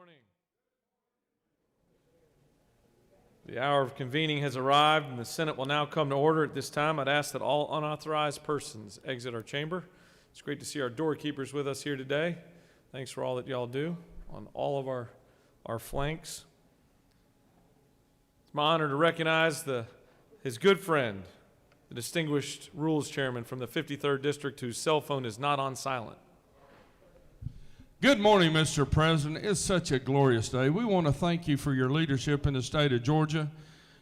morning. The hour of convening has arrived, and the Senate will now come to order. At this time, I'd ask that all unauthorized persons exit our chamber. It's great to see our doorkeepers with us here today. Thanks for all that y'all do on all of our flanks. It's my honor to recognize his good friend, the distinguished Rules Chairman from the 53rd District, whose cell phone is not on silent. Good morning, Mr. President. It's such a glorious day. We want to thank you for your leadership in the state of Georgia.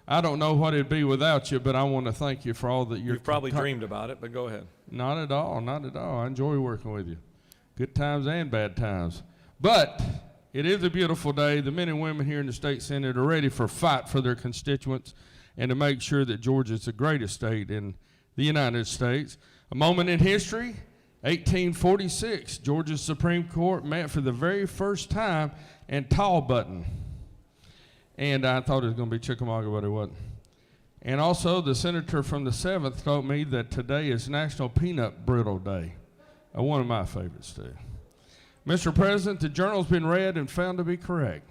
I don't know what it'd be without you, but I want to thank you for all that you're... You've probably dreamed about it, but go ahead. Not at all, not at all. I enjoy working with you. Good times and bad times. But it is a beautiful day. The men and women here in the state Senate are ready for a fight for their constituents and to make sure that Georgia is the greatest state in the United States. A moment in history. 1846, Georgia's Supreme Court met for the very first time in Tallbutton. And I thought it was going to be Chickamauga, but it wasn't. And also, the senator from the 7th told me that today is National Peanut Brittle Day. One of my favorites, too. Mr. President, the journal's been read and found to be correct.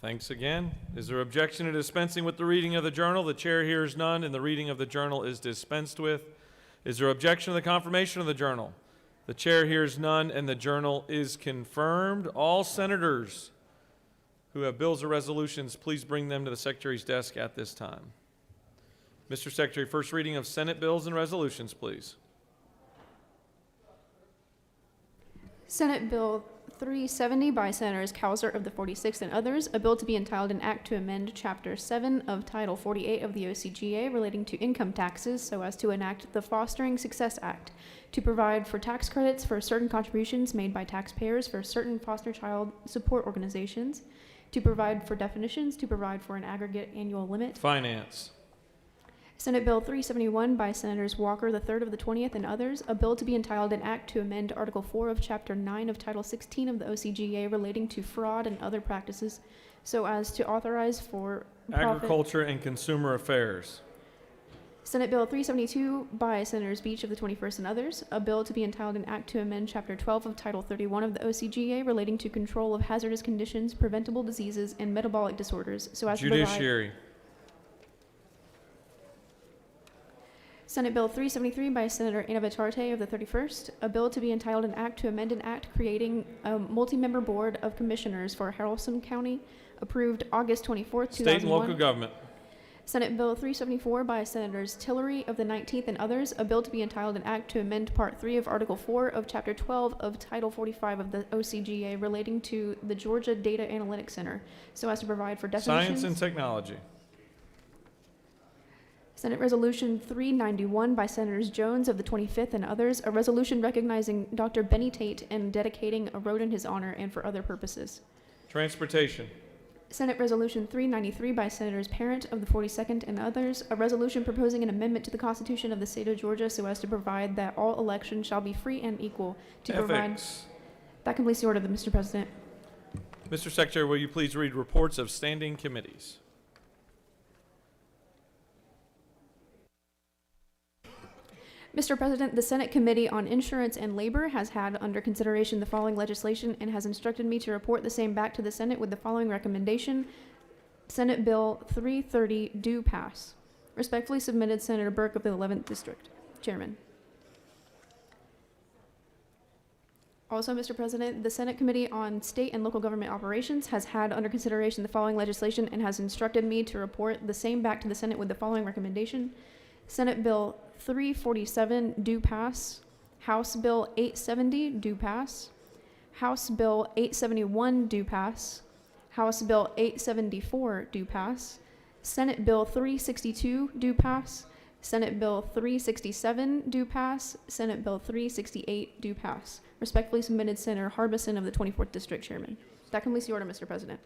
Thanks again. Is there objection to dispensing with the reading of the journal? The chair hears none, and the reading of the journal is dispensed with. Is there objection to the confirmation of the journal? The chair hears none, and the journal is confirmed. All senators who have bills or resolutions, please bring them to the Secretary's desk at this time. Mr. Secretary, first reading of Senate bills and resolutions, please. Senate Bill 370 by Senators Cowser of the 46th and others, a bill to be entitled an act to amend Chapter 7 of Title 48 of the OCGA relating to income taxes so as to enact the Fostering Success Act, to provide for tax credits for certain contributions made by taxpayers for certain foster child support organizations, to provide for definitions, to provide for an aggregate annual limit. Finance. Senate Bill 371 by Senators Walker III of the 20th and others, a bill to be entitled an act to amend Article 4 of Chapter 9 of Title 16 of the OCGA relating to fraud and other practices so as to authorize for Agriculture and Consumer Affairs. Senate Bill 372 by Senators Beach of the 21st and others, a bill to be entitled an act to amend Chapter 12 of Title 31 of the OCGA relating to control of hazardous conditions, preventable diseases, and metabolic disorders so as Judiciary. to provide... Senate Bill 373 by Senator Inavitarte of the 31st, a bill to be entitled an act to amend an act creating a multi-member board of commissioners for Haralson County, approved August 24th, 2001. State and local government. Senate Bill 374 by Senators Tillery of the 19th and others, a bill to be entitled an act to amend Part 3 of Article 4 of Chapter 12 of Title 45 of the OCGA relating to the Georgia Data Analytics Center, so as to provide for definitions. Science and technology. Senate Resolution 391 by Senators Jones of the 25th and others, a resolution recognizing Dr. Benny Tate and dedicating a road in his honor and for other purposes. Transportation. Senate Resolution 393 by Senators Parent of the 42nd and others, a resolution proposing an amendment to the Constitution of the state of Georgia so as to provide that all elections shall be free and equal to provide... That completes the order, Mr. President. Mr. Secretary, will you please read reports of standing committees? Mr. President, the Senate Committee on Insurance and Labor has had under consideration the following legislation and has instructed me to report the same back to the Senate with the following recommendation. Senate Bill 330 do pass. Respectfully submitted, Senator Burke of the 11th District. Chairman. Also, Mr. President, the Senate Committee on State and Local Government Operations has had under consideration the following legislation and has instructed me to report the same back to the Senate with the following recommendation. Senate Bill 347 do pass. House Bill 870 do pass. House Bill 871 do pass. House Bill 874 do pass. Senate Bill 362 do pass. Senate Bill 367 do pass. Senate Bill 368 do pass. Respectfully submitted, Senator Harbison of the 24th District, Chairman. That completes the order, Mr. President.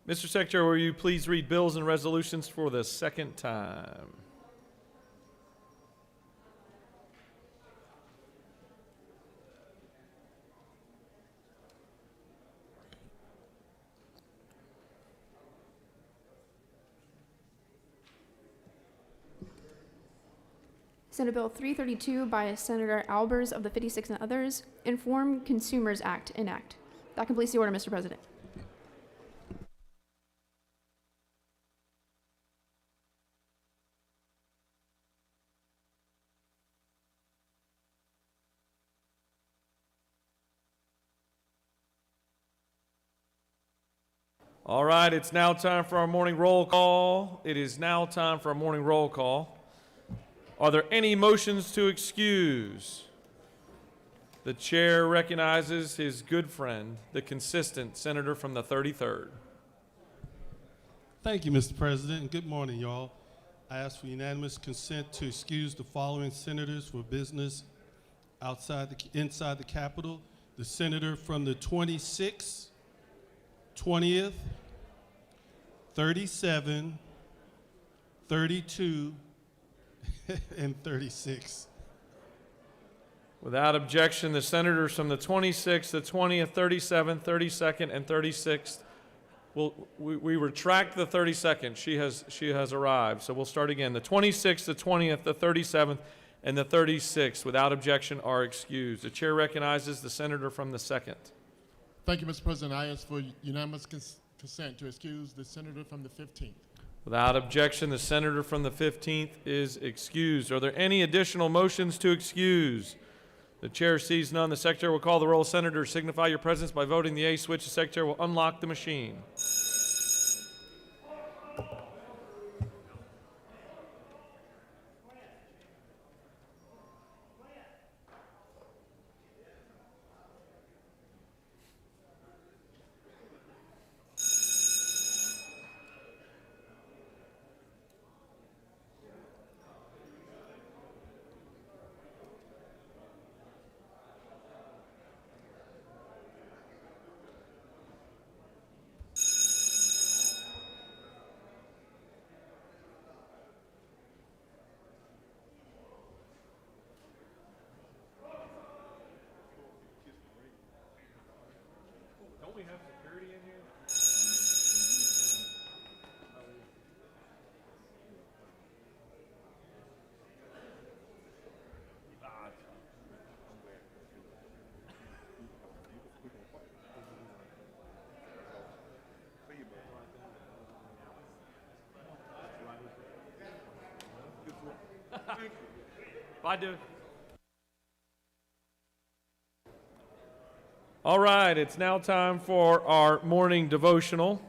Mr. Secretary, will you please read bills and resolutions for the second time? Senate Bill 332 by Senator Albers of the 56th and others, Inform Consumers Act, enact. That completes the order, Mr. President. All right, it's now time for our morning roll call. It is now time for our morning roll call. Are there any motions to excuse? The chair recognizes his good friend, the consistent senator from the 33rd. Thank you, Mr. President, and good morning, y'all. I ask for unanimous consent to excuse the following senators for business inside the Capitol. The senator from the 26th, 20th, 37, 32, and 36. Without objection, the senators from the 26th, the 20th, 37th, 32nd, and 36th. We retract the 32nd. She has arrived. So we'll start again. The 26th, the 20th, the 37th, and the 36th, without objection, are excused. The chair recognizes the senator from the 2nd. Thank you, Mr. President. I ask for unanimous consent to excuse the senator from the 15th. Without objection, the senator from the 15th is excused. Are there any additional motions to excuse? The chair sees none. The secretary will call the roll. Senators, signify your presence by voting the A switch. The secretary will unlock the machine. Don't we have security in here? Bye, dude. All right, it's now time for our morning devotional.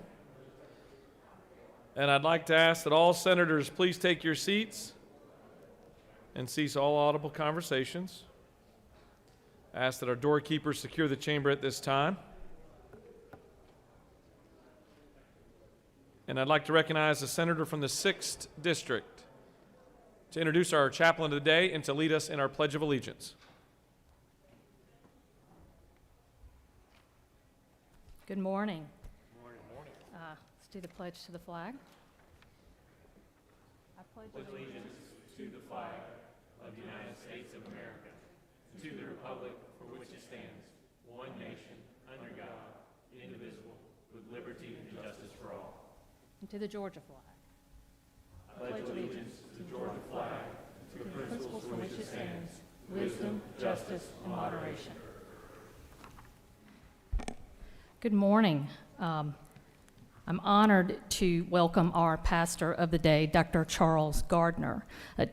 And I'd like to ask that all senators please take your seats and cease all audible conversations. I ask that our doorkeepers secure the chamber at this time. And I'd like to recognize the senator from the 6th District to introduce our chaplain of the day and to lead us in our Pledge of Allegiance. Good morning. Let's do the pledge to the flag. I pledge allegiance To the flag of the United States of America, to the republic for which it stands, one nation, under God, indivisible, with liberty and justice for all. and to the Georgia flag. I pledge allegiance to the Georgia flag, to the Principles for which it stands, wisdom, justice, and moderation. Good morning. I'm honored to welcome our pastor of the day, Dr. Charles Gardner.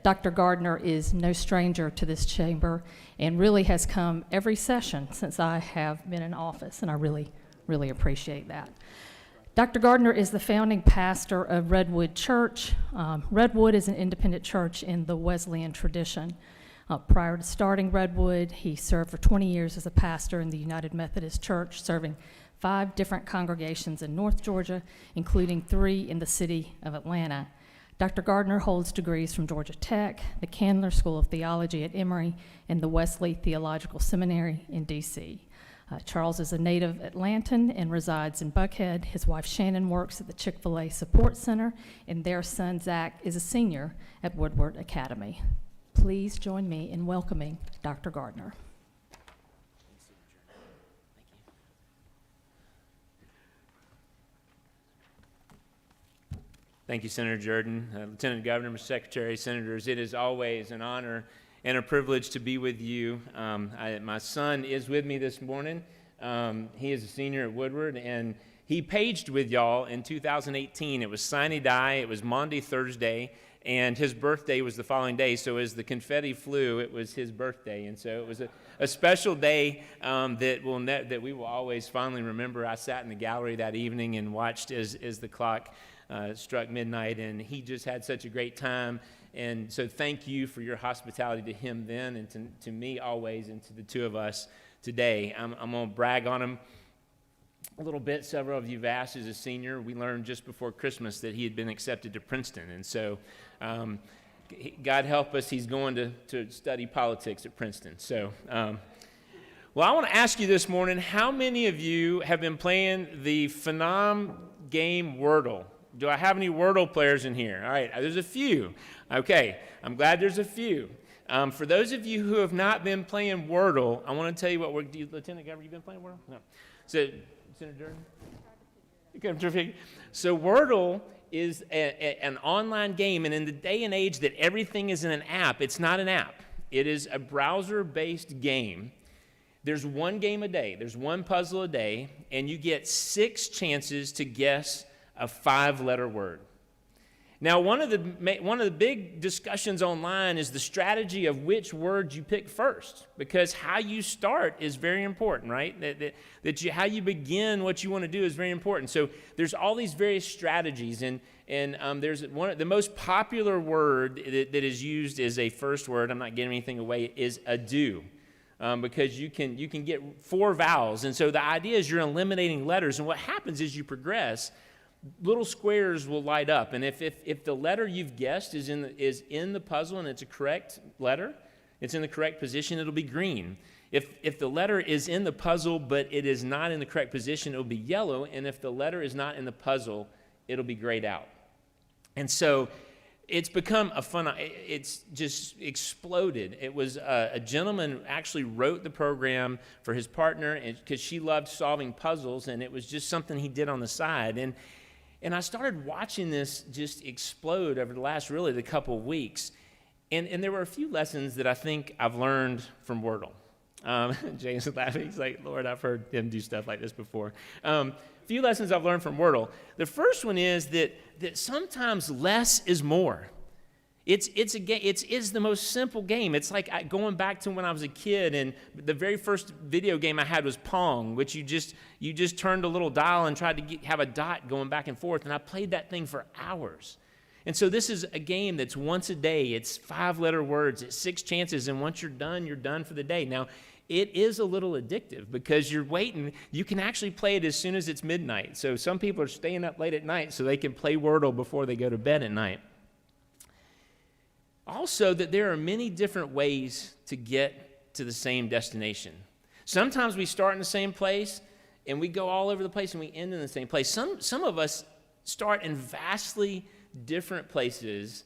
Dr. Gardner is no stranger to this chamber and really has come every session since I have been in office, and I really, really appreciate that. Dr. Gardner is the founding pastor of Redwood Church. Redwood is an independent church in the Wesleyan tradition. Prior to starting Redwood, he served for 20 years as a pastor in the United Methodist Church, serving 5 different congregations in North Georgia, including 3 in the city of Atlanta. Dr. Gardner holds degrees from Georgia Tech, the Candler School of Theology at Emory, and the Wesley Theological Seminary in D.C. Charles is a native Atlantan and resides in Buckhead. His wife Shannon works at the Chick-fil-A Support Center, and their son Zach is a senior at Woodward Academy. Please join me in welcoming Dr. Gardner. Thank you, Senator Jordan. Lieutenant Governor, Mr. Secretary, Senators, it is always an honor and a privilege to be with you. My son is with me this morning, He is a senior at Woodward, and he paged with y'all in 2018. It was Sine Die. It was Maundy Thursday, and his birthday was the following day. So as the confetti flew, it was his birthday, and so it was a special day that we will always fondly remember. I sat in the gallery that evening and watched as the clock struck midnight, and he just had such a great time. And so thank you for your hospitality to him then, and to me always, and to the two of us today. I'm going to brag on him a little bit. Several of you have asked, as a senior, we learned just before Christmas that he had been accepted to Princeton. And so God help us, he's going to study politics at Princeton. So, well, I want to ask you this morning, how many of you have been playing the Phenom game Wordle? Do I have any Wordle players in here? All right, there's a few. Okay, I'm glad there's a few. For those of you who have not been playing Wordle, I want to tell you what Lieutenant Governor, you been playing Wordle? No. So, Senator Jordan? So Wordle is an online game, and in the day and age that everything is in an app, it's not an app. It is a browser-based game. There's one game a day. There's one puzzle a day, and you get 6 chances to guess a 5-letter word. Now, one of the big discussions online is the strategy of which words you pick first, because how you start is very important, right? How you begin what you want to do is very important. So there's all these various strategies, and there's the most popular word that is used as a first word. I'm not giving anything away. Is ado. Because you can get 4 vowels, and so the idea is you're eliminating letters, and what happens is you progress. Little squares will light up, and if the letter you've guessed is in the puzzle and it's a correct letter, it's in the correct position, it'll be green. If the letter is in the puzzle but it is not in the correct position, it'll be yellow, and if the letter is not in the puzzle, it'll be grayed out. And so it's become it's just exploded. It was a gentleman actually wrote the program for his partner because she loved solving puzzles, and it was just something he did on the side. And I started watching this just explode over the couple of weeks. And there were a few lessons that I think I've learned from Wordle. James is laughing. He's like, Lord, I've heard him do stuff like this before. A few lessons I've learned from Wordle. The first one is that sometimes less is more. It's a game. It's the most simple game. It's like going back to when I was a kid, and the very first video game I had was Pong, which you just turned a little dial and tried to have a dot going back and forth, and I played that thing for hours. And so this is a game that's once a day. It's 5-letter words. It's 6 chances, and once you're done for the day. Now, it is a little addictive because you're waiting. You can actually play it as soon as it's midnight. So some people are staying up late at night so they can play Wordle before they go to bed at night. Also, that there are many different ways to get to the same destination. Sometimes we start in the same place, and we go all over the place, and we end in the same place. Some of us start in vastly different places,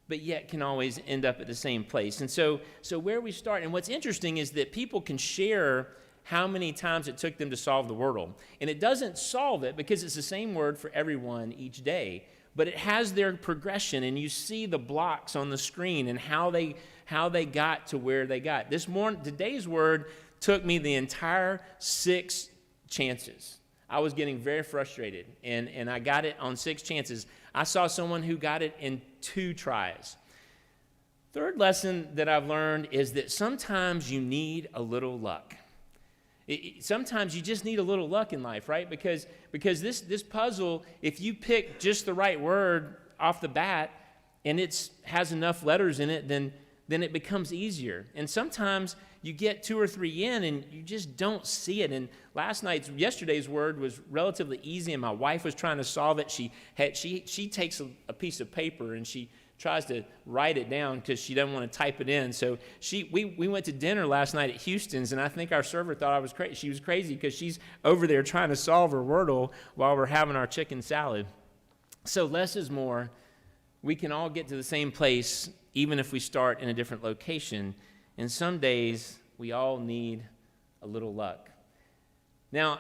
but yet can always end up at the same place. And so where we start, and what's interesting is that people can share how many times it took them to solve the Wordle. And it doesn't solve it because it's the same word for everyone each day, but it has their progression, and you see the blocks on the screen and how they got to where they got. Today's word took me the entire 6 chances. I was getting very frustrated, and I got it on 6 chances. I saw someone who got it in 2 tries. Third lesson that I've learned is that sometimes you need a little luck. Sometimes you just need a little luck in life, right? Because this puzzle, if you pick just the right word off the bat and it has enough letters in it, then it becomes easier. And sometimes you get 2 or 3 in and you just don't see it. And yesterday's word was relatively easy, and my wife was trying to solve it. She takes a piece of paper and she tries to write it down because she doesn't want to type it in. So we went to dinner last night at Houston's, and I think our server thought I was crazy. She was crazy because she's over there trying to solve her Wordle while we're having our chicken salad. So less is more. We can all get to the same place even if we start in a different location. And some days we all need a little luck. Now,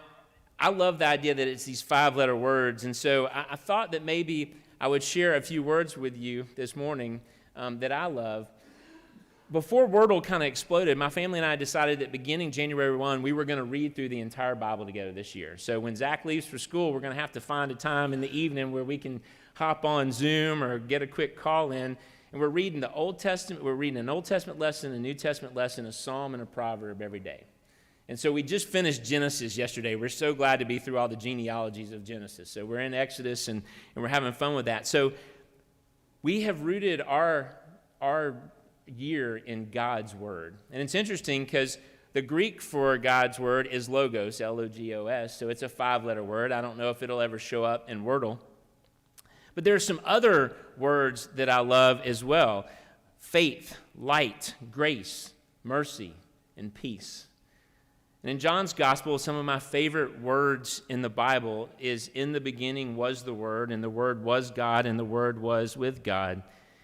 I love the idea that it's these 5-letter words, and so I thought that maybe I would share a few words with you this morning that I love. before Wordle kind of exploded, my family and I decided that beginning January 1, we were going to read through the entire Bible together this year. So when Zach leaves for school, we're going to have to find a time in the evening where we can hop on Zoom or get a quick call in. And we're reading the Old Testament. We're reading an Old Testament lesson, a New Testament lesson, a psalm, and a proverb every day. And so we just finished Genesis yesterday. We're so glad to be through all the genealogies of Genesis. So we're in Exodus, and we're having fun with that. So we have rooted our year in God's Word. And it's interesting because the Greek for God's Word is logos, L-O-G-O-S, so it's a 5-letter word. I don't know if it'll ever show up in Wordle. But there are some other words that I love as well. Faith, light, grace, mercy, and peace. And in John's Gospel, some of my favorite words in the Bible is, in the beginning was the Word, and the Word was God, and the Word was with God.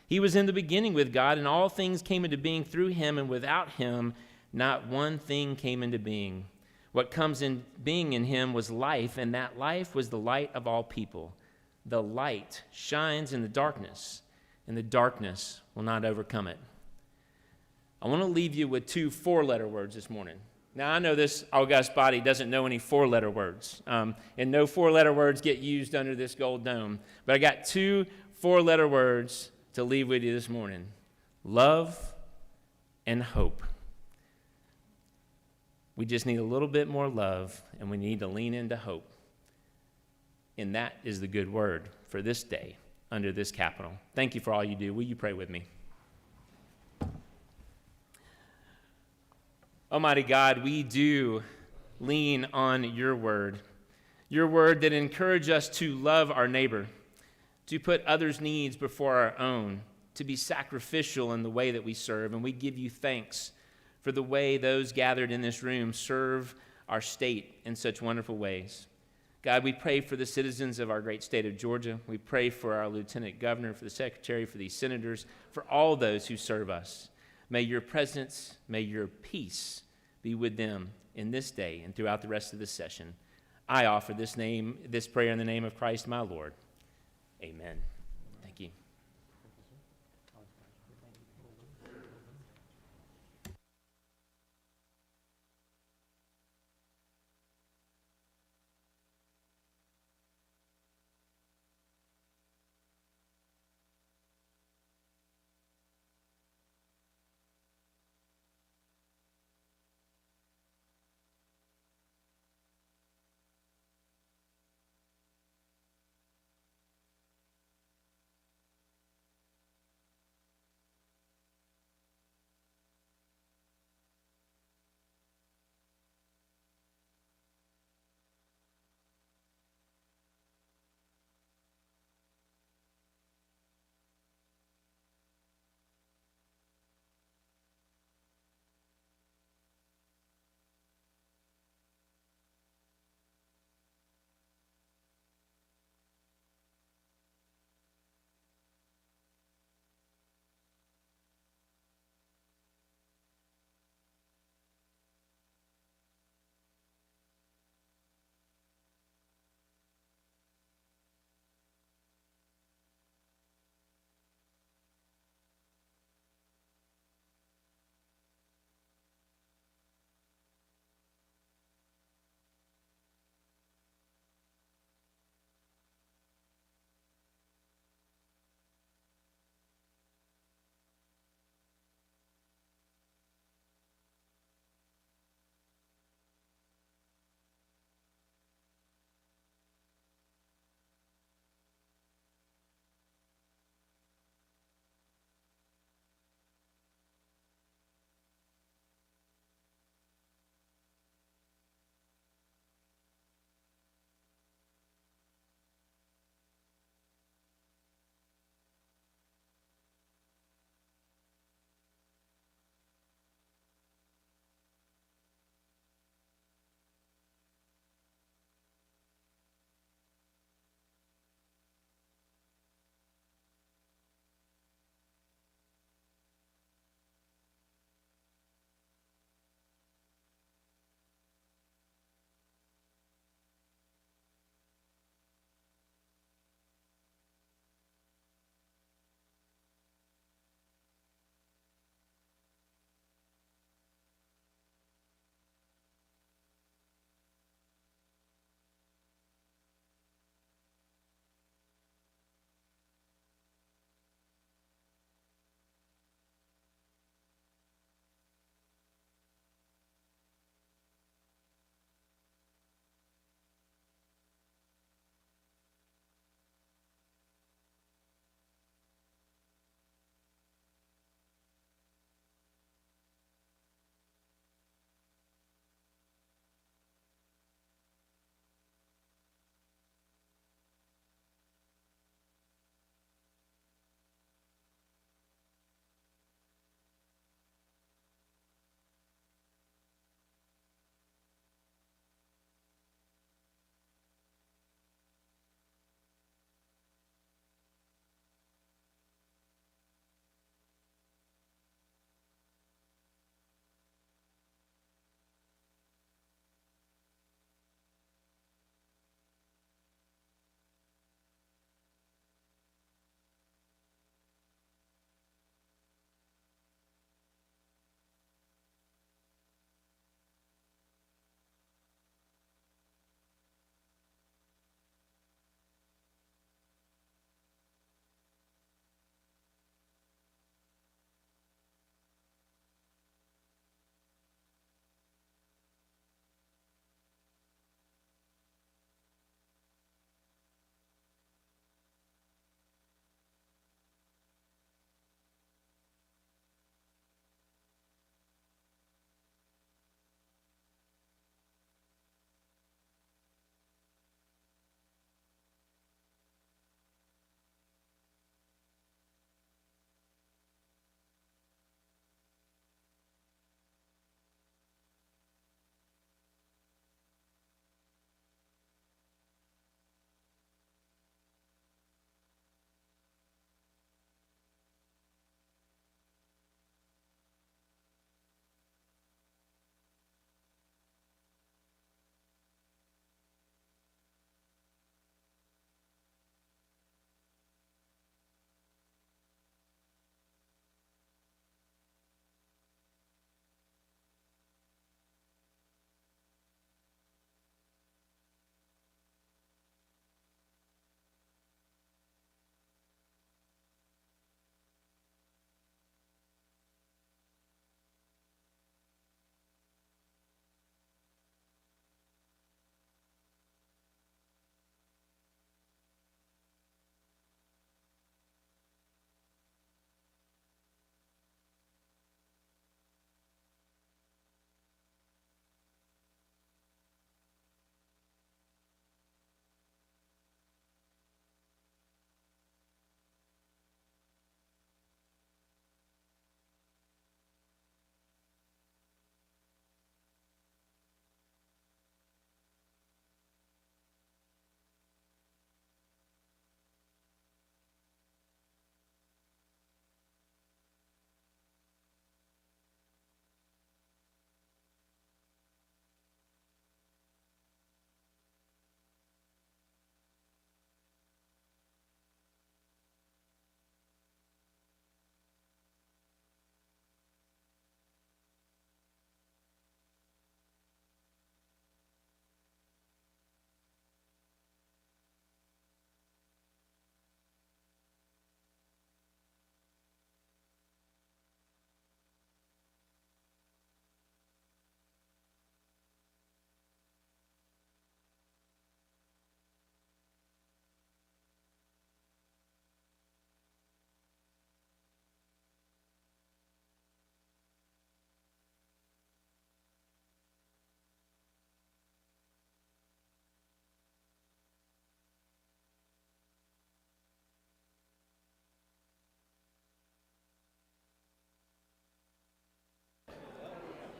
He was in the beginning with God, and all things came into being through him, and without him, not one thing came into being. What comes in being in him was life, and that life was the light of all people. The light shines in the darkness, and the darkness will not overcome it. I want to leave you with 2 4-letter words this morning. Now, I know this august body doesn't know any 4-letter words, and no 4-letter words get used under this gold dome, but I got 2 4-letter words to leave with you this morning: love and hope. We just need a little bit more love, and we need to lean into hope. And that is the good word for this day under this capital. Thank you for all you do. Will you pray with me? Almighty God, we do lean on your word that encourages us to love our neighbor, to put others' needs before our own, to be sacrificial in the way that we serve. And we give you thanks for the way those gathered in this room serve our state in such wonderful ways. God, we pray for the citizens of our great state of Georgia. We pray for our lieutenant governor, for the secretary, for these senators, for all those who serve us. May your presence, may your peace be with them in this day and throughout the rest of this session. I offer this prayer in the name of Christ, my Lord. Amen. Thank you.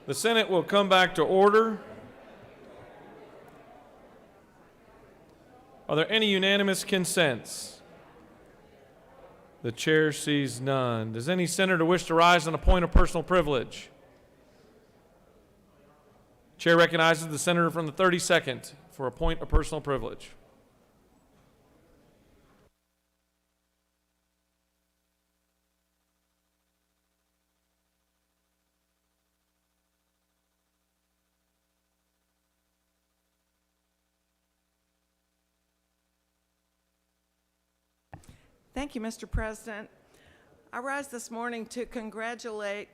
The Senate will come back to order. Are there any unanimous consents? The chair sees none. Does any senator wish to rise on a point of personal privilege? Chair recognizes the senator from the 32nd for a point of personal privilege. Thank you, Mr. President. I rise this morning to congratulate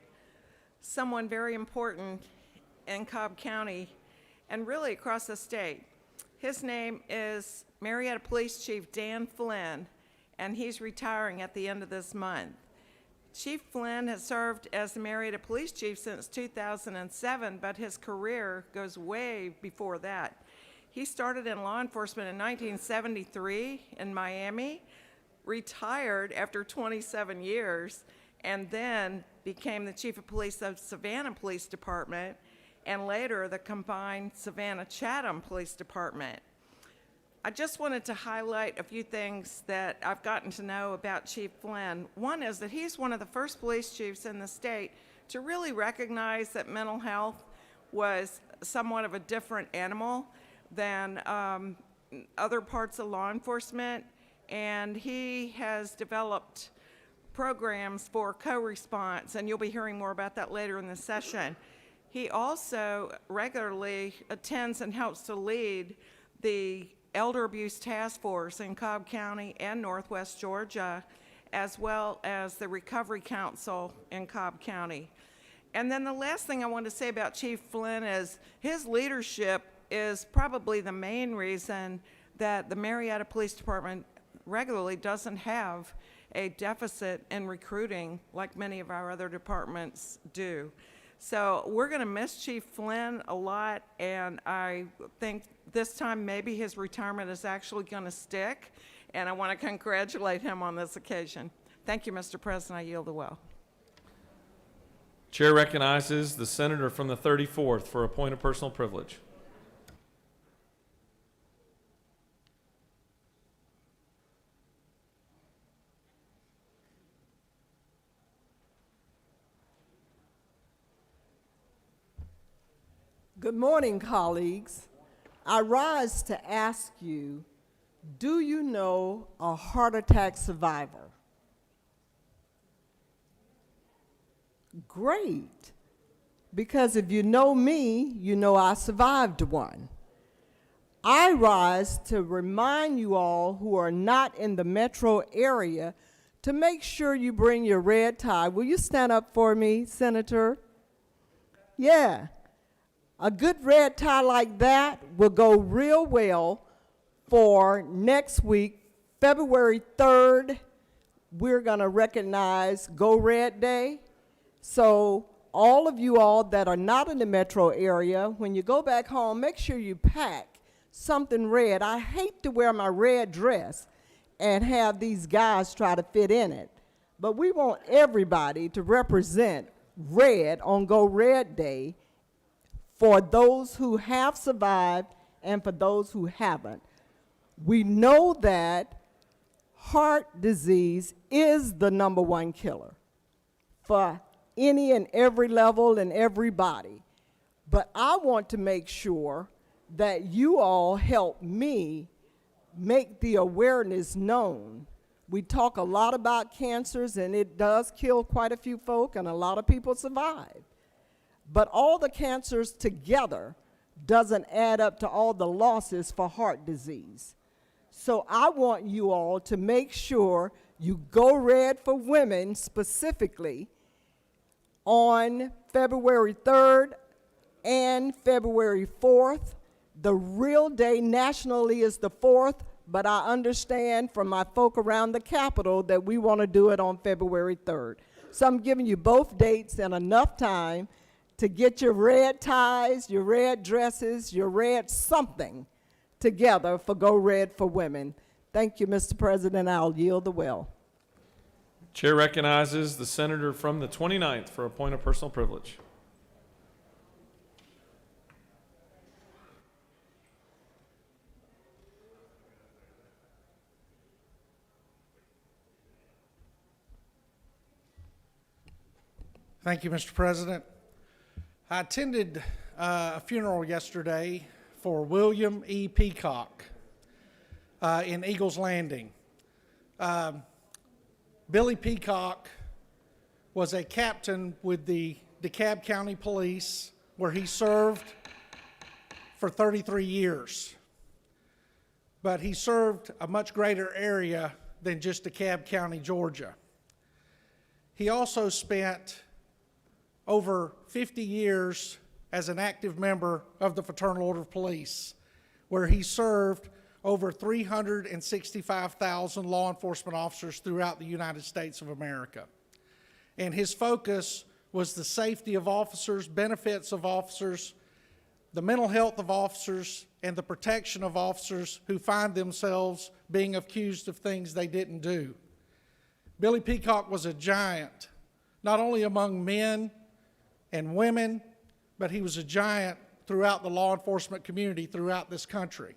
someone very important in Cobb County and really across the state. His name is Marietta Police Chief Dan Flynn, and he's retiring at the end of this month. Chief Flynn has served as the Marietta Police Chief since 2007, but his career goes way before that. He started in law enforcement in 1973 in Miami, retired after 27 years, and then became the Chief of Police of Savannah Police Department, and later the combined Savannah-Chatham Police Department. I just wanted to highlight a few things that I've gotten to know about Chief Flynn. One is that he's one of the first police chiefs in the state to really recognize that mental health was somewhat of a different animal than other parts of law enforcement, and he has developed programs for co-response, and you'll be hearing more about that later in the session. He also regularly attends and helps to lead the Elder Abuse Task Force in Cobb County and Northwest Georgia, as well as the Recovery Council in Cobb County. And then the last thing I want to say about Chief Flynn is his leadership is probably the main reason that the Marietta Police Department regularly doesn't have a deficit in recruiting like many of our other departments do. So we're going to miss Chief Flynn a lot, and I think this time maybe his retirement is actually going to stick, and I want to congratulate him on this occasion. Thank you, Mr. President. I yield the well. Chair recognizes the senator from the 34th for a point of personal privilege. Good morning, colleagues. I rise to ask you, do you know a heart attack survivor? Great, because if you know me, you know I survived one. I rise to remind you all who are not in the metro area to make sure you bring your red tie. Will you stand up for me, Senator? Yeah. A good red tie like that will go real well for next week, February 3rd. We're going to recognize Go Red Day. So all of you all that are not in the metro area, when you go back home, make sure you pack something red. I hate to wear my red dress and have these guys try to fit in it. But we want everybody to represent red on Go Red Day, for those who have survived and for those who haven't. We know that heart disease is the #1 killer for any and every level and everybody. But I want to make sure that you all help me make the awareness known. We talk a lot about cancers, and it does kill quite a few folk, and a lot of people survive. But all the cancers together doesn't add up to all the losses for heart disease. So I want you all to make sure you go red for women specifically on February 3rd and February 4th. The real day nationally is the 4th, but I understand from my folk around the Capitol that we want to do it on February 3rd. So I'm giving you both dates and enough time to get your red ties, your red dresses, your red something together for Go Red for Women. Thank you, Mr. President. I'll yield the well. Chair recognizes the senator from the 29th for a point of personal privilege. Thank you, Mr. President. I attended a funeral yesterday for William E. Peacock in Eagles Landing. Billy Peacock was a captain with the DeKalb County Police, where he served for 33 years. But he served a much greater area than just DeKalb County, Georgia. He also spent over 50 years as an active member of the Fraternal Order of Police, where he served over 365,000 law enforcement officers throughout the United States of America. And his focus was the safety of officers, benefits of officers, the mental health of officers, and the protection of officers who find themselves being accused of things they didn't do. Billy Peacock was a giant, not only among men and women, but he was a giant throughout the law enforcement community throughout this country.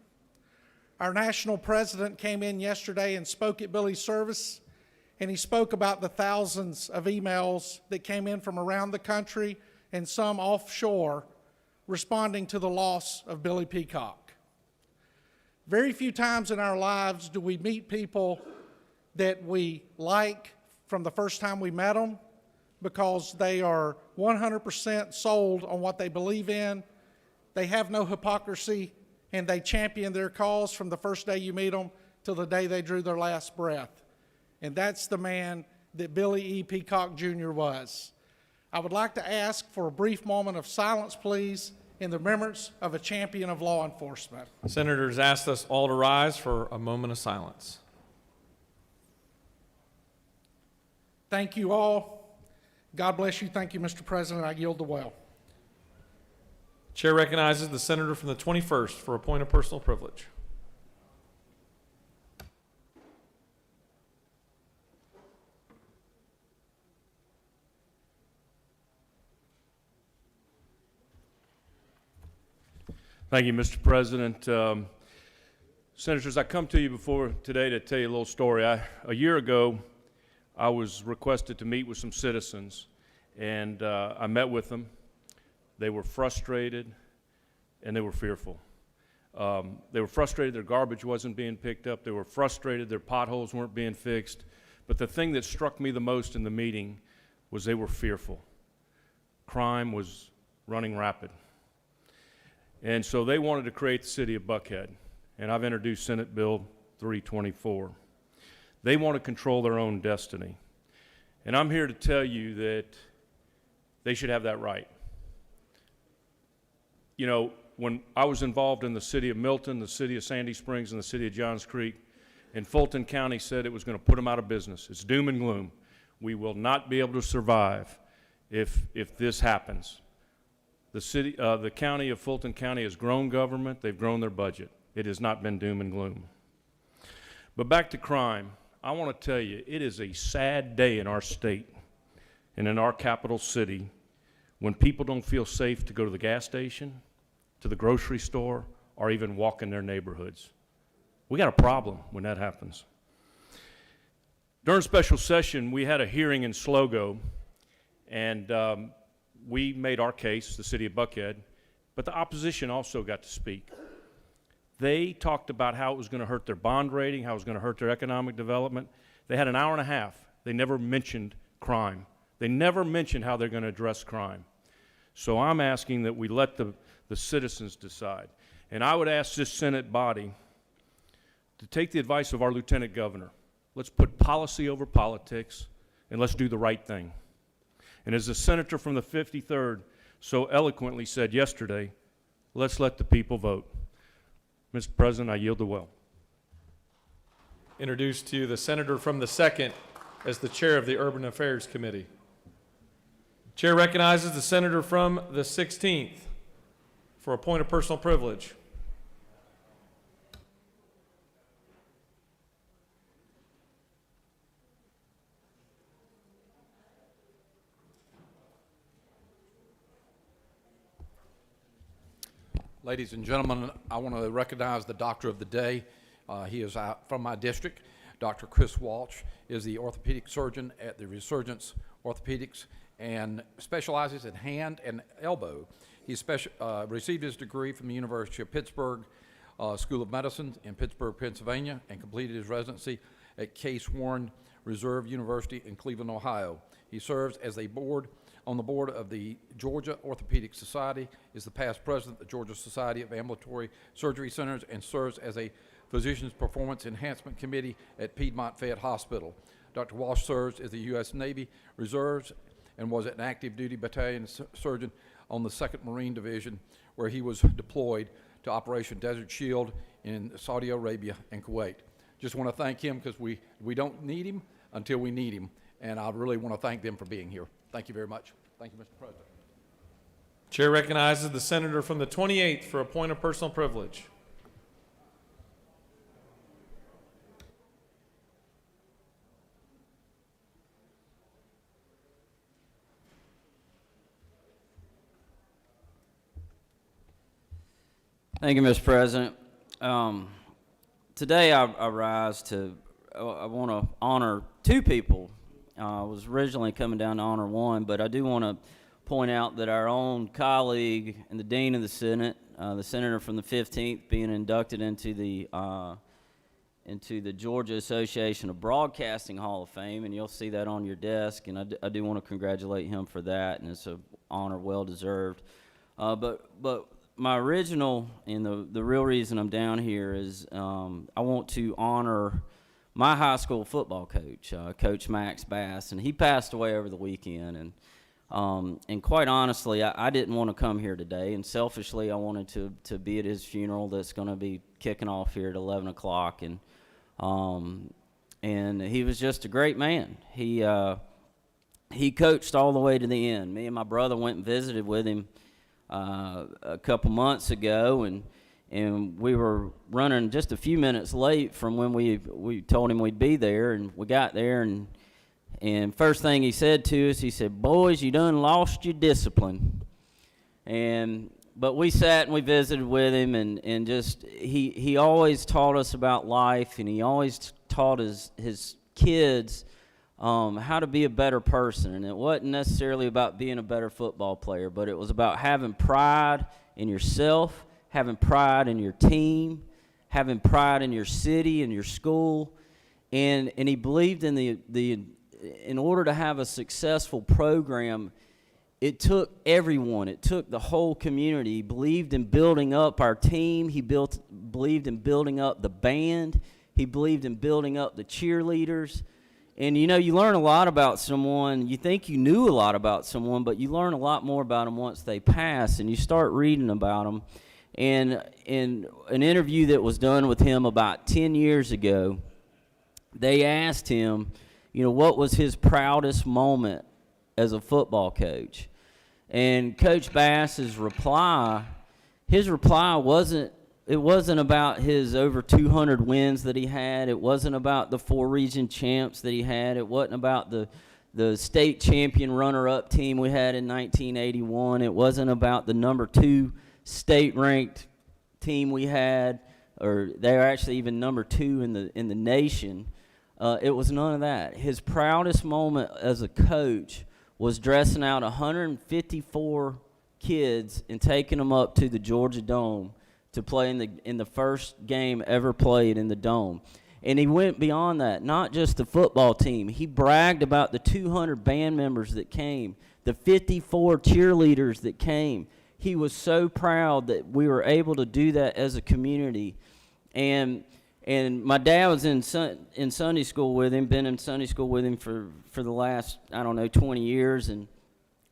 Our national president came in yesterday and spoke at Billy's service, and he spoke about the thousands of emails that came in from around the country and some offshore responding to the loss of Billy Peacock. Very few times in our lives do we meet people that we like from the first time we met them, because they are 100% sold on what they believe in. They have no hypocrisy, and they champion their cause from the first day you meet them till the day they drew their last breath. And that's the man that Billy E. Peacock Jr. was. I would like to ask for a brief moment of silence, please, in the remembrance of a champion of law enforcement. Senators asked us all to rise for a moment of silence. Thank you all. God bless you. Thank you, Mr. President. I yield the well. Chair recognizes the senator from the 21st for a point of personal privilege. Thank you, Mr. President. Senators, I come to you before today to tell you a little story. A year ago, I was requested to meet with some citizens, and I met with them. They were frustrated, and they were fearful. They were frustrated their garbage wasn't being picked up. They were frustrated their potholes weren't being fixed. But the thing that struck me the most in the meeting was they were fearful. Crime was running rapid. And so they wanted to create the city of Buckhead, and I've introduced Senate Bill 324. They want to control their own destiny. And I'm here to tell you that they should have that right. You know, when I was involved in the city of Milton, the city of Sandy Springs, and the city of Johns Creek, and Fulton County said it was going to put them out of business. It's doom and gloom. We will not be able to survive if this happens. The county of Fulton County has grown government. They've grown their budget. It has not been doom and gloom. But back to crime. I want to tell you, it is a sad day in our state and in our capital city when people don't feel safe to go to the gas station, to the grocery store, or even walk in their neighborhoods. We got a problem when that happens. During special session, we had a hearing in Slogo, and we made our case, the city of Buckhead, but the opposition also got to speak. They talked about how it was going to hurt their bond rating, how it was going to hurt their economic development. They had an hour and a half. They never mentioned crime. They never mentioned how they're going to address crime. So I'm asking that we let the citizens decide. And I would ask this Senate body to take the advice of our Lieutenant Governor. Let's put policy over politics, and let's do the right thing. And as the senator from the 53rd so eloquently said yesterday, let's let the people vote. Mr. President, I yield the well. Introduce to you the senator from the 2nd as the chair of the Urban Affairs Committee. Chair recognizes the senator from the 16th for a point of personal privilege. Ladies and gentlemen, I want to recognize the doctor of the day. He is from my district. Dr. Chris Walsh is the orthopedic surgeon at the Resurgence Orthopedics, and specializes in hand and elbow. He received his degree from the University of Pittsburgh School of Medicine in Pittsburgh, Pennsylvania, and completed his residency at Case Warren Reserve University in Cleveland, Ohio. He serves as on the board of the Georgia Orthopedic Society, is the past president of the Georgia Society of Ambulatory Surgery Centers, and serves as a Physician's Performance Enhancement Committee at Piedmont Fed Hospital. Dr. Walsh serves as the U.S. Navy Reserves and was an active duty battalion surgeon on the 2nd Marine Division, where he was deployed to Operation Desert Shield in Saudi Arabia and Kuwait. Just want to thank him because we don't need him until we need him, and I really want to thank them for being here. Thank you very much. Thank you, Mr. President. Chair recognizes the senator from the 28th for a point of personal privilege. Thank you, Mr. President. Today I rise to, I want to honor two people. I was originally coming down to honor one, but I do want to point out that our own colleague and the Dean of the Senate, the senator from the 15th, being inducted into the Georgia Association of Broadcasting Hall of Fame, and you'll see that on your desk, and I do want to congratulate him for that, and it's an honor well deserved. But my original and the real reason I'm down here is I want to honor my high school football coach, Coach Max Bass, and he passed away over the weekend. And quite honestly, I didn't want to come here today, and selfishly, I wanted to be at his funeral that's going to be kicking off here at 11 o'clock. And he was just a great man. He coached all the way to the end. Me and my brother went and visited with him a couple months ago, and we were running just a few minutes late from when we told him we'd be there, and we got there, and first thing he said to us, he said, "Boys, you done lost your discipline." But we sat and we visited with him, and just he always taught us about life, and he always taught his kids how to be a better person. And it wasn't necessarily about being a better football player, but it was about having pride in yourself, having pride in your team, having pride in your city and your school. And he believed in order to have a successful program, it took everyone. It took the whole community. He believed in building up our team. He believed in building up the band. He believed in building up the cheerleaders. And, you know, you learn a lot about someone. You think you knew a lot about someone, but you learn a lot more about them once they pass, and you start reading about them. And in an interview that was done with him about 10 years ago, they asked him, you know, what was his proudest moment as a football coach? And Coach Bass's reply wasn't about his over 200 wins that he had. It wasn't about the 4 region champs that he had. It wasn't about the state champion runner-up team we had in 1981. It wasn't about the number 2 state-ranked team we had, or they were actually even number 2 in the nation. It was none of that. His proudest moment as a coach was dressing out 154 kids and taking them up to the Georgia Dome to play in the first game ever played in the Dome. And he went beyond that, not just the football team. He bragged about the 200 band members that came, the 54 cheerleaders that came. He was so proud that we were able to do that as a community. And my dad was in Sunday school with him, been in Sunday school with him for the last, 20 years. And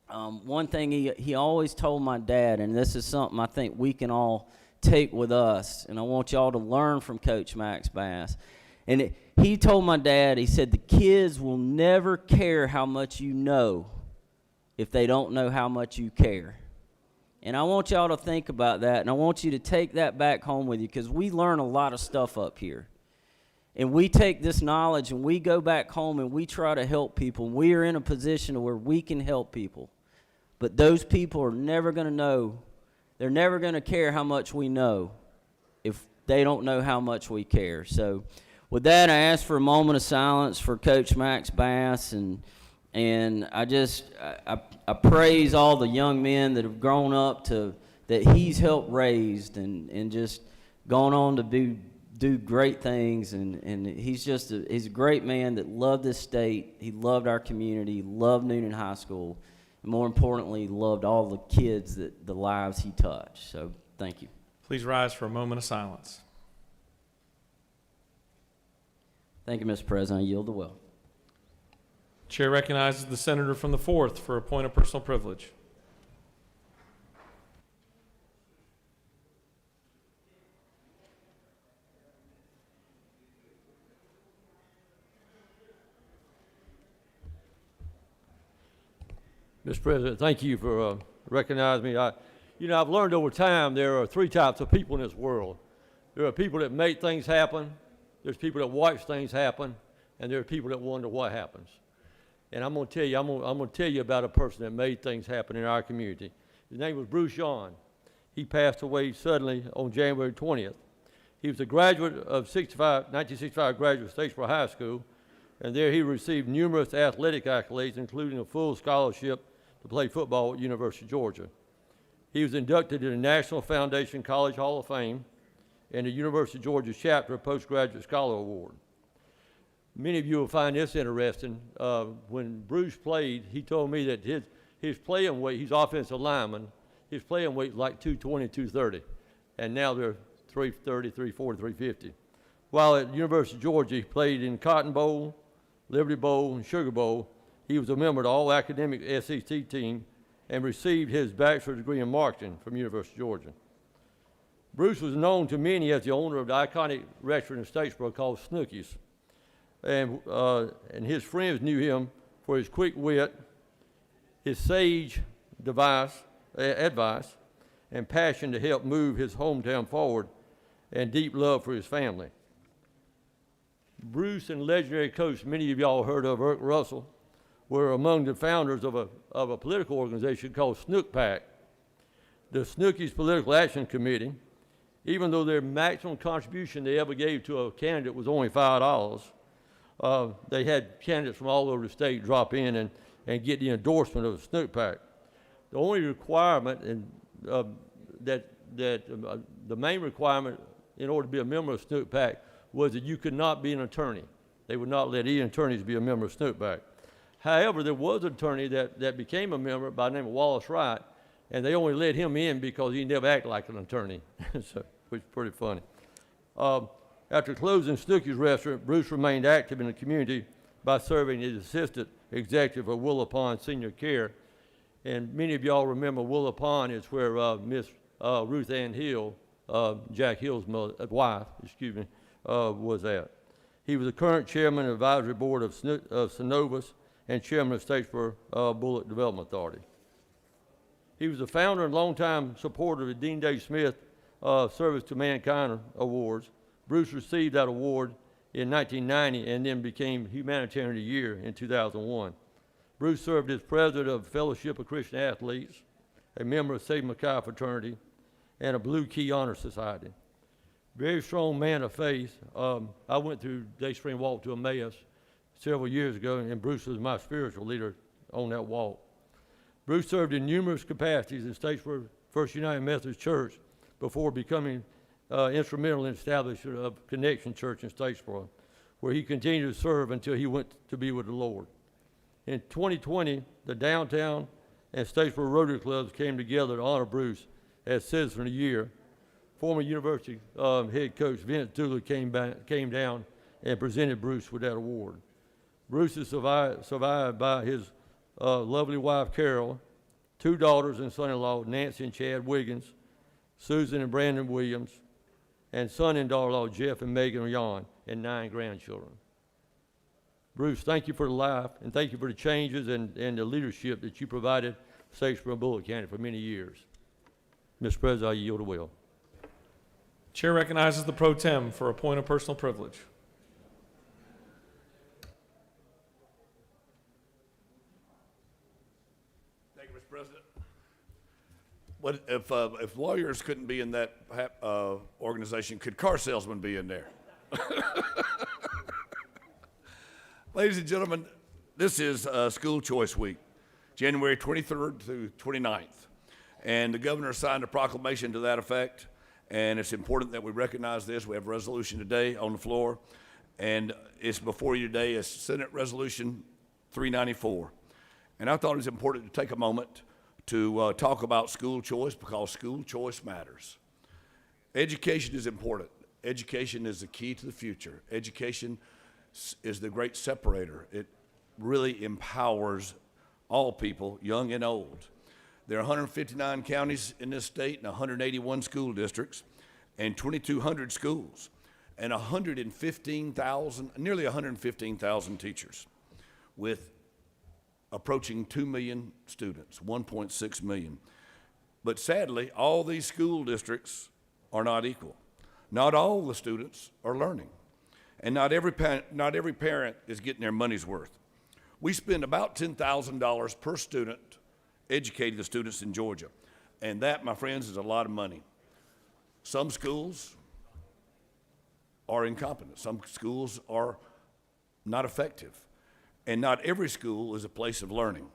one thing he always told my dad, and this is something I think we can all take with us, and I want y'all to learn from Coach Max Bass. And he told my dad, he said, the kids will never care how much you know if they don't know how much you care. And I want y'all to think about that, and I want you to take that back home with you, because we learn a lot of stuff up here. And we take this knowledge and we go back home and we try to help people. We are in a position where we can help people. But those people are never going to know. They're never going to care how much we know if they don't know how much we care. So with that, I ask for a moment of silence for Coach Max Bass, and And I praise all the young men that have grown up that he's helped raise and just gone on to do great things. And he's a great man that loved this state. He loved our community, loved Noonan High School, and more importantly, loved all the kids, the lives he touched. So thank you. Please rise for a moment of silence. Thank you, Mr. President. I yield the will. Chair recognizes the senator from the 4th for a point of personal privilege. Mr. President, thank you for recognizing me. I've learned over time there are 3 types of people in this world. There are people that make things happen, there's people that watch things happen, and there are people that wonder what happens. And I'm going to tell you about a person that made things happen in our community. His name was Bruce Yawn. He passed away suddenly on January 20th. He was a graduate of 1965 graduate of Statesboro High School, and there he received numerous athletic accolades, including a full scholarship to play football at University of Georgia. He was inducted in the National Foundation College Hall of Fame and the University of Georgia Chapter Postgraduate Scholar Award. Many of you will find this interesting. When Bruce played, he told me that his playing weight, he's offensive lineman, his playing weight was like 220, 230, and now they're 330, 340, 350. While at the University of Georgia, he played in Cotton Bowl, Liberty Bowl, and Sugar Bowl. He was a member of the all-academic SEC team and received his bachelor's degree in marketing from University of Georgia. Bruce was known to many as the owner of the iconic restaurant in Statesboro called Snooki's. And his friends knew him for his quick wit, his sage advice, and passion to help move his hometown forward, and deep love for his family. Bruce and legendary coach many of y'all heard of, Irk Russell, were among the founders of a political organization called Snook PAC. The Snooki's Political Action Committee, even though their maximum contribution they ever gave to a candidate was only $5, they had candidates from all over the state drop in and get the endorsement of the Snook PAC. The only requirement, the main requirement in order to be a member of Snook PAC was that you could not be an attorney. They would not let any attorneys be a member of Snook PAC. However, there was an attorney that became a member by the name of Wallace Wright, and they only let him in because he never acted like an attorney, which is pretty funny. After closing Snooki's restaurant, Bruce remained active in the community by serving as assistant executive of Willow Pond Senior Care. And many of y'all remember Willow Pond is where Miss Ruth Ann Hill, Jack Hill's wife, was at. He was the current chairman of the advisory board of Synovus and chairman of Statesboro Bullock Development Authority. He was the founder and longtime supporter of the Dean Day Smith Service to Mankind Awards. Bruce received that award in 1990 and then became Humanitarian of the Year in 2001. Bruce served as president of Fellowship of Christian Athletes, a member of Sigma Chi fraternity, and a Blue Key Honor Society. Very strong man of faith. I went through Day Spring Walk to Emmaus several years ago, and Bruce was my spiritual leader on that walk. Bruce served in numerous capacities in Statesboro First United Methodist Church before becoming instrumental in the establishment of Connection Church in Statesboro, where he continued to serve until he went to be with the Lord. In 2020, the downtown and Statesboro Rotary Clubs came together to honor Bruce as Citizen of the Year. Former University head coach Vince Dooley came down and presented Bruce with that award. Bruce is survived by his lovely wife Carol, 2 daughters and son-in-law Nancy and Chad Wiggins, Susan and Brandon Williams, and son and daughter-in-law Jeff and Megan Yon, and 9 grandchildren. Bruce, thank you for the life, and thank you for the changes and the leadership that you provided Statesboro and Bullock County for many years. Mr. President, I yield the will. Chair recognizes the pro tem for a point of personal privilege. Thank you, Mr. President. What if lawyers couldn't be in that organization, could car salesmen be in there? Ladies and gentlemen, this is School Choice Week, January 23rd through 29th. And the governor signed a proclamation to that effect, and it's important that we recognize this. We have a resolution today on the floor, and it's before you today is Senate Resolution 394. And I thought it was important to take a moment to talk about school choice because school choice matters. Education is important. Education is the key to the future. Education is the great separator. It really empowers all people, young and old. There are 159 counties in this state and 181 school districts and 2,200 schools and nearly 115,000 teachers with approaching 2 million students, 1.6 million. But sadly, all these school districts are not equal. Not all the students are learning, and not every parent is getting their money's worth. We spend about $10,000 per student educating the students in Georgia, and that, my friends, is a lot of money. Some schools are incompetent. Some schools are not effective. And not every school is a place of learning.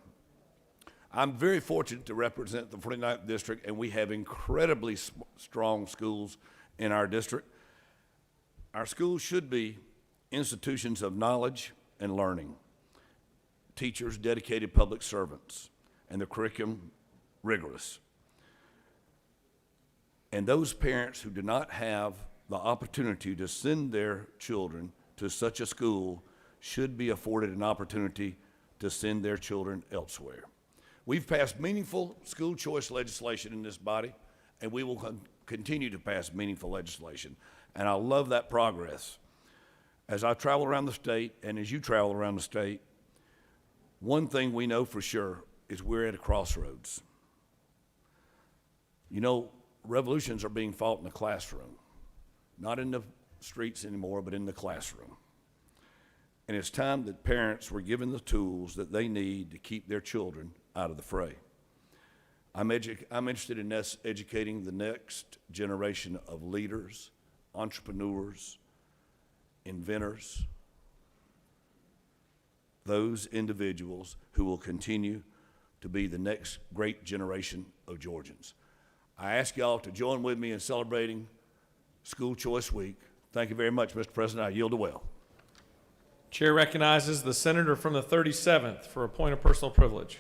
I'm very fortunate to represent the 49th District, and we have incredibly strong schools in our district. Our schools should be institutions of knowledge and learning, teachers, dedicated public servants, and the curriculum rigorous. And those parents who do not have the opportunity to send their children to such a school should be afforded an opportunity to send their children elsewhere. We've passed meaningful school choice legislation in this body, and we will continue to pass meaningful legislation. And I love that progress. As I travel around the state, and as you travel around the state, one thing we know for sure is we're at a crossroads. You know, revolutions are being fought in the classroom, not in the streets anymore, but in the classroom. And it's time that parents were given the tools that they need to keep their children out of the fray. I'm interested in us educating the next generation of leaders, entrepreneurs, inventors, those individuals who will continue to be the next great generation of Georgians. I ask y'all to join with me in celebrating School Choice Week. Thank you very much, Mr. President. I yield the well. Chair recognizes the senator from the 37th for a point of personal privilege.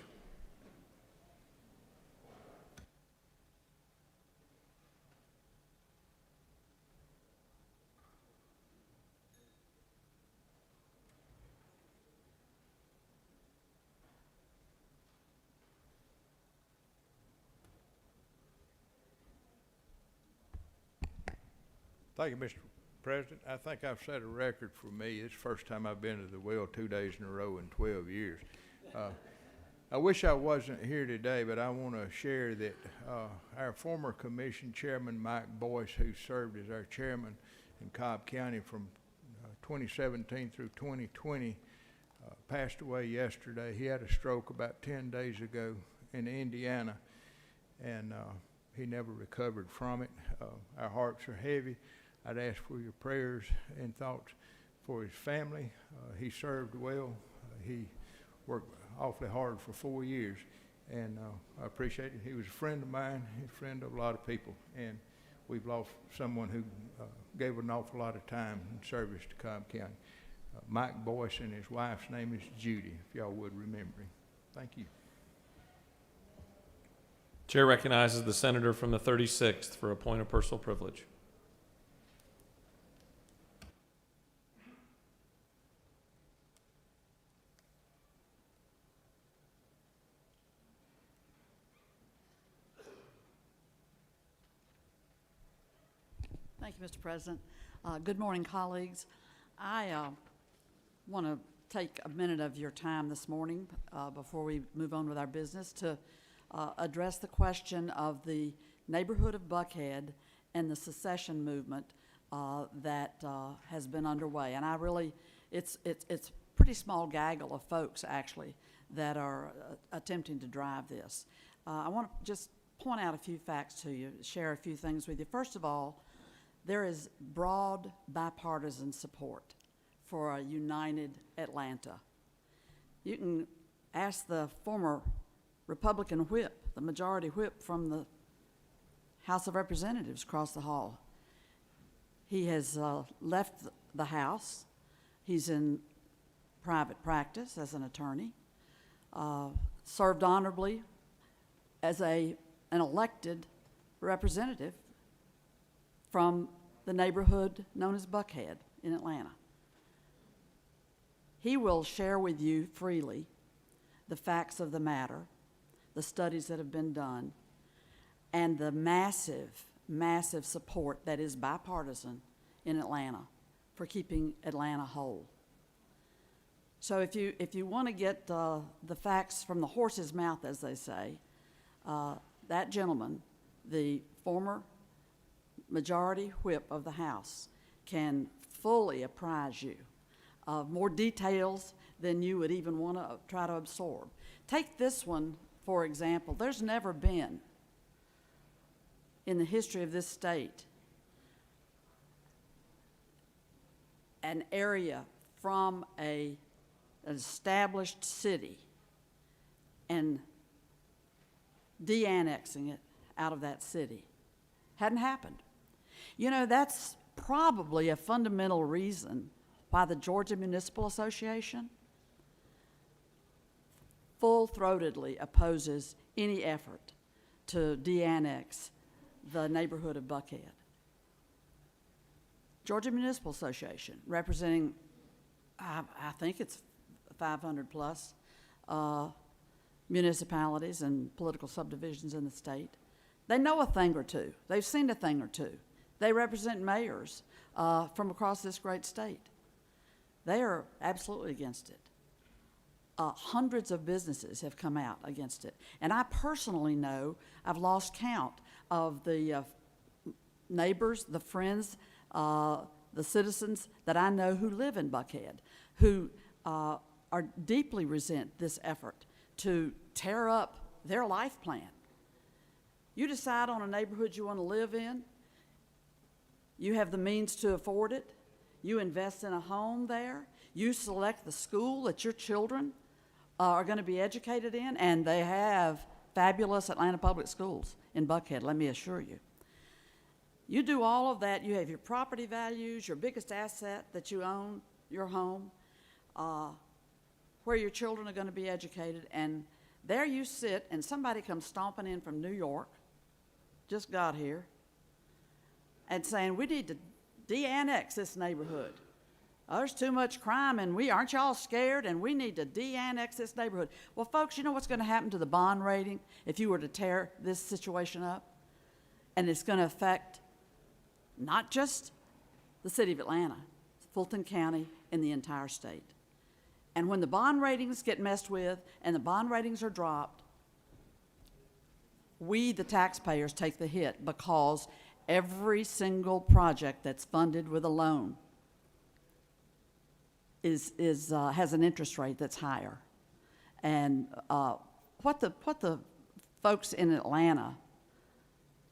Thank you, Mr. President. I think I've set a record for me. It's the first time I've been to the well 2 days in a row in 12 years. I wish I wasn't here today, but I want to share that our former commission chairman, Mike Boyce, who served as our chairman in Cobb County from 2017 through 2020, passed away yesterday. He had a stroke about 10 days ago in Indiana, and he never recovered from it. Our hearts are heavy. I'd ask for your prayers and thoughts for his family. He served well. He worked awfully hard for 4 years, and I appreciate it. He was a friend of mine, a friend of a lot of people, and we've lost someone who gave an awful lot of time and service to Cobb County. Mike Boyce, and his wife's name is Judy, if y'all would remember him. Thank you. Chair recognizes the senator from the 36th for a point of personal privilege. Thank you, Mr. President. Good morning, colleagues. I want to take a minute of your time this morning before we move on with our business to address the question of the neighborhood of Buckhead and the secession movement that has been underway. And I really, it's a pretty small gaggle of folks, actually, that are attempting to drive this. I want to just point out a few facts to you, share a few things with you. First of all, there is broad bipartisan support for a united Atlanta. You can ask the former Republican whip, the majority whip from the House of Representatives across the hall. He has left the House. He's in private practice as an attorney, served honorably as an elected representative from the neighborhood known as Buckhead in Atlanta. He will share with you freely the facts of the matter, the studies that have been done, and the massive, massive support that is bipartisan in Atlanta for keeping Atlanta whole. So if you want to get the facts from the horse's mouth, as they say, that gentleman, the former majority whip of the House, can fully apprise you of more details than you would even want to try to absorb. Take this one, for example. There's never been in the history of this state an area from an established city and de-annexing it out of that city. Hadn't happened. You know, that's probably a fundamental reason why the Georgia Municipal Association full-throatedly opposes any effort to de-annex the neighborhood of Buckhead. Georgia Municipal Association, representing, I think it's 500 plus municipalities and political subdivisions in the state. They know a thing or two. They've seen a thing or two. They represent mayors from across this great state. They are absolutely against it. Hundreds of businesses have come out against it. And I personally know, I've lost count of the neighbors, the friends, the citizens that I know who live in Buckhead, who are deeply resent this effort to tear up their life plan. You decide on a neighborhood you want to live in, you have the means to afford it, you invest in a home there, you select the school that your children are going to be educated in, and they have fabulous Atlanta public schools in Buckhead, let me assure you. You do all of that, you have your property values, your biggest asset that you own, your home, where your children are going to be educated, and there you sit, and somebody comes stomping in from New York, just got here, and saying, we need to de-annex this neighborhood. There's too much crime, and aren't y'all scared, and we need to de-annex this neighborhood. Well, folks, you know what's going to happen to the bond rating if you were to tear this situation up? And it's going to affect not just the city of Atlanta, Fulton County, and the entire state. And when the bond ratings get messed with and the bond ratings are dropped, we, the taxpayers, take the hit because every single project that's funded with a loan has an interest rate that's higher. And what the folks in Atlanta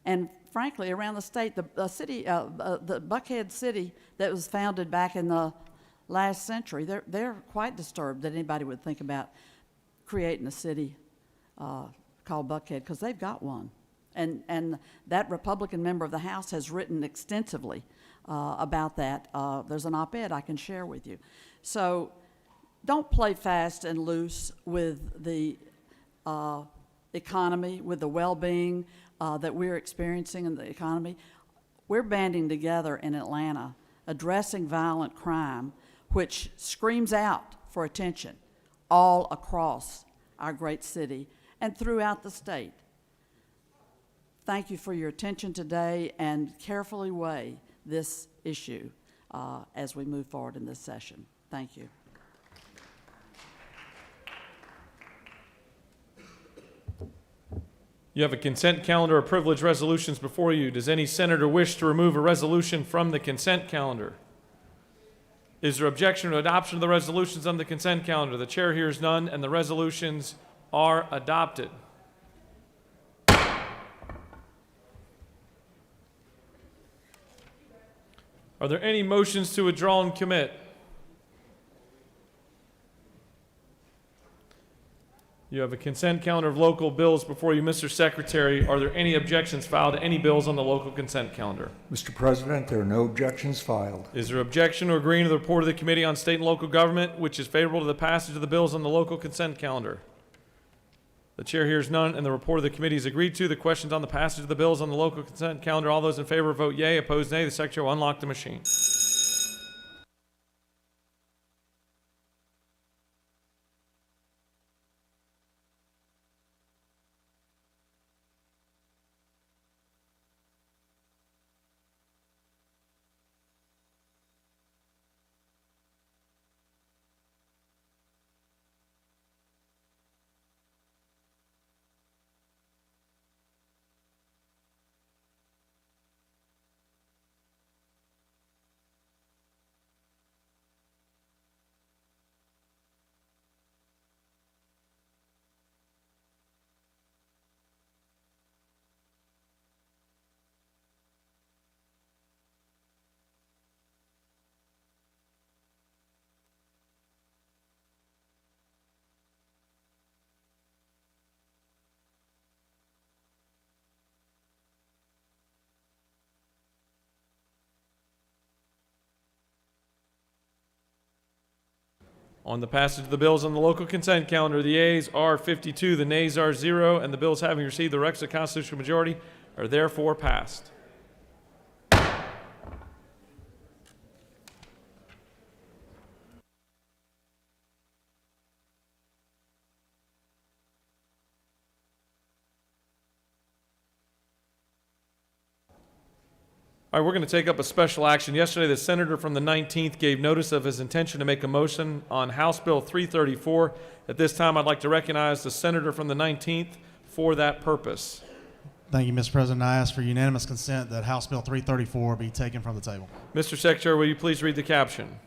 and frankly around the state, the Buckhead city that was founded back in the last century, they're quite disturbed that anybody would think about creating a city called Buckhead, because they've got one. And that Republican member of the House has written extensively about that. There's an op-ed I can share with you. So don't play fast and loose with the economy, with the well-being that we're experiencing in the economy. We're banding together in Atlanta, addressing violent crime, which screams out for attention all across our great city and throughout the state. Thank you for your attention today, and carefully weigh this issue as we move forward in this session. Thank you. You have a consent calendar of privileged resolutions before you. Does any senator wish to remove a resolution from the consent calendar? Is there objection to adoption of the resolutions on the consent calendar? The chair hears none, and the resolutions are adopted. Are there any motions to withdraw and commit? You have a consent calendar of local bills before you, Mr. Secretary. Are there any objections filed to any bills on the local consent calendar? Mr. President, there are no objections filed. Is there objection to agreeing to the report of the Committee on State and Local Government, which is favorable to the passage of the bills on the local consent calendar? The chair hears none, and the report of the committee is agreed to. The questions on the passage of the bills on the local consent calendar, all those in favor vote yea, opposed nay. The Secretary will unlock the machine. On the passage of the bills on the local consent calendar, the yeas are 52, the nays are 0, and the bills having received the requisite constitutional majority are therefore passed. All right, we're going to take up a special action. Yesterday, the senator from the 19th gave notice of his intention to make a motion on House Bill 334. At this time, I'd like to recognize the senator from the 19th for that purpose. Thank you, Mr. President. I ask for unanimous consent that House Bill 334 be taken from the table. Mr. Secretary, will you please read the caption?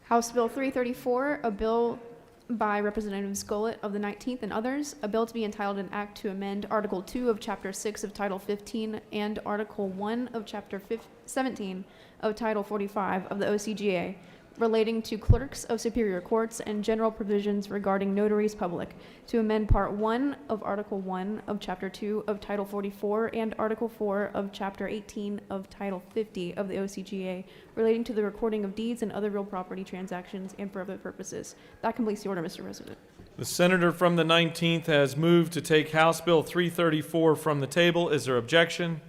House Bill 334, a bill by Representative Skolett of the 19th and others, a bill to be entitled an act to amend Article 2 of Chapter 6 of Title 15 and Article 1 of Chapter 17 of Title 45 of the OCGA, relating to clerks of superior courts and general provisions regarding notaries public, to amend Part 1 of Article 1 of Chapter 2 of Title 44 and Article 4 of Chapter 18 of Title 50 of the OCGA, relating to the recording of deeds and other real property transactions and for other purposes. That completes the order, Mr. President. The senator from the 19th has moved to take House Bill 334 from the table. Is there objection?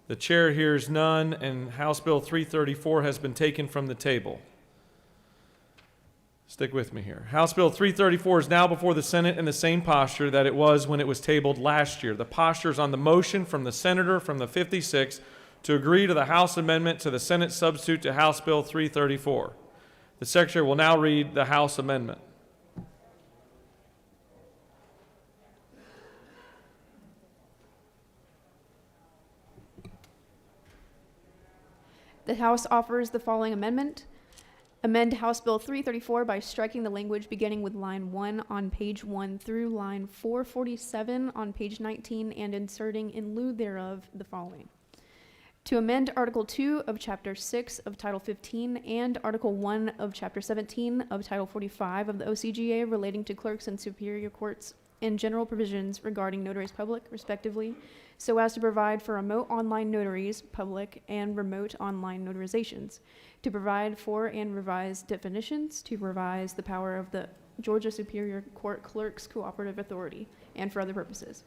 The chair hears none, and House Bill 334 has been taken from the table. Stick with me here. House Bill 334 is now before the Senate in the same posture that it was when it was tabled last year. The posture is on the motion from the senator from the 56th to agree to the House amendment to the Senate substitute to House Bill 334. The Secretary will now read the House amendment. The House offers the following amendment. Amend House Bill 334 by striking the language beginning with line 1 on page 1 through line 447 on page 19 and inserting in lieu thereof the following. To amend Article 2 of Chapter 6 of Title 15 and Article 1 of Chapter 17 of Title 45 of the OCGA relating to clerks and superior courts and general provisions regarding notaries public, respectively, so as to provide for remote online notaries public and remote online notarizations, to provide for and revise definitions, to revise the power of the Georgia Superior Court Clerks Cooperative Authority, and for other purposes.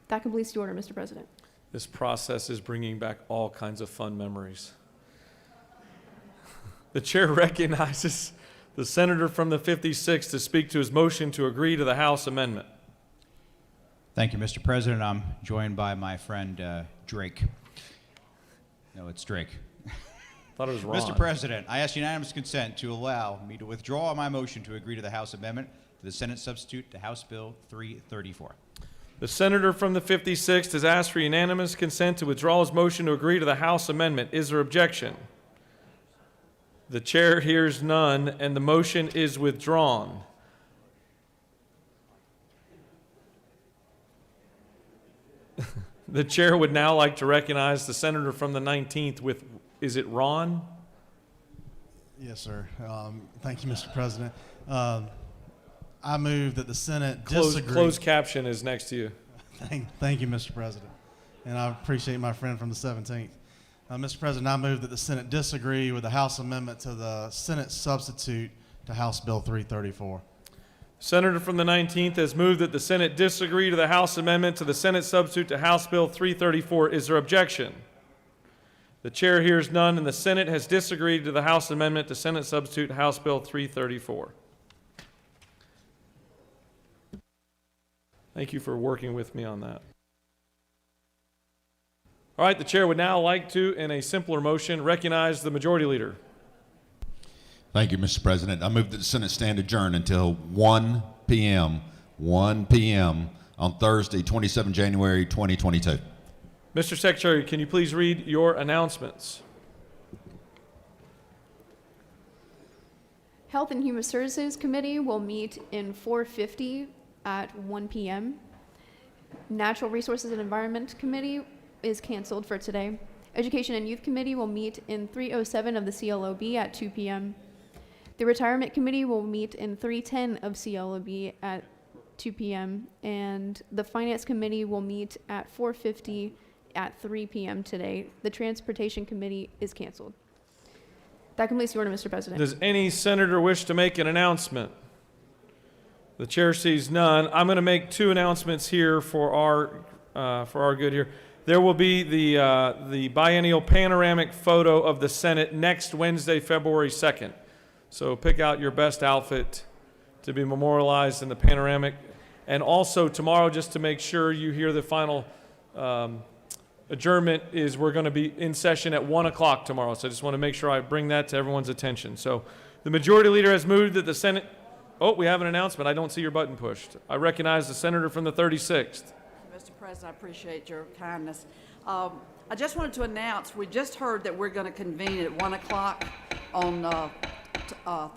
That completes the order, Mr. President. This process is bringing back all kinds of fun memories. The chair recognizes the senator from the 56th to speak to his motion to agree to the House amendment. Thank you, Mr. President. I'm joined by my friend Drake. No, it's Drake. Thought it was Ron. Mr. President, I ask unanimous consent to allow me to withdraw my motion to agree to the House amendment to the Senate substitute to House Bill 334. The senator from the 56th has asked for unanimous consent to withdraw his motion to agree to the House amendment. Is there objection? The chair hears none, and the motion is withdrawn. The chair would now like to recognize the senator from the 19th with, is it Ron? Yes, sir. Thank you, Mr. President. I move that the Senate disagree. Closed caption is next to you. Thank you, Mr. President. And I appreciate my friend from the 17th. Mr. President, I move that the Senate disagree with the House amendment to the Senate substitute to House Bill 334. Senator from the 19th has moved that the Senate disagree to the House amendment to the Senate substitute to House Bill 334. Is there objection? The chair hears none, and the Senate has disagreed to the House amendment to Senate substitute House Bill 334. Thank you for working with me on that. All right, the chair would now like to, in a simpler motion, recognize the majority leader. Thank you, Mr. President. I move that the Senate stand adjourned until 1 p.m. on Thursday, 27 January 2022. Mr. Secretary, can you please read your announcements? Health and Human Services Committee will meet in 4:50 at 1 p.m. Natural Resources and Environment Committee is canceled for today. Education and Youth Committee will meet in 307 of the CLOB at 2 p.m. The Retirement Committee will meet in 310 of CLOB at 2 p.m. And the Finance Committee will meet at 4:50 at 3 p.m. today. The Transportation Committee is canceled. That completes the order, Mr. President. Does any senator wish to make an announcement? The chair sees none. I'm going to make two announcements here for our good here. There will be the biennial panoramic photo of the Senate next Wednesday, February 2nd. So pick out your best outfit to be memorialized in the panoramic. And also tomorrow, just to make sure you hear the final adjournment, is we're going to be in session at 1 o'clock tomorrow. So I just want to make sure I bring that to everyone's attention. So the majority leader has moved that the Senate... Oh, we have an announcement. I don't see your button pushed. I recognize the senator from the 36th. Mr. President, I appreciate your kindness. I just wanted to announce, we just heard that we're going to convene at 1 o'clock on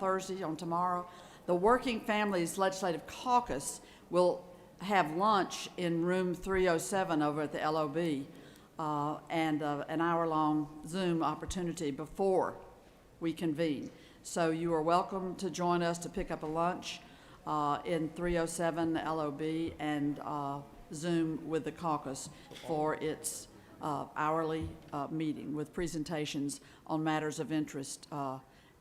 Thursday, on tomorrow. The Working Families Legislative Caucus will have lunch in room 307 over at the LOB and an hour-long Zoom opportunity before we convene. So you are welcome to join us to pick up a lunch in 307 LOB and Zoom with the caucus for its hourly meeting with presentations on matters of interest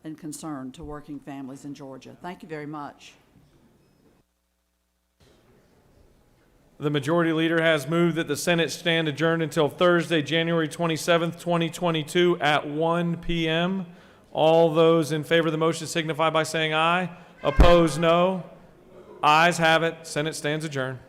and concern to working families in Georgia. Thank you very much. The majority leader has moved that the Senate stand adjourned until Thursday, January 27th, 2022 at 1 p.m. All those in favor of the motion signify by saying aye. Opposed, no. Ayes have it. Senate stands adjourned.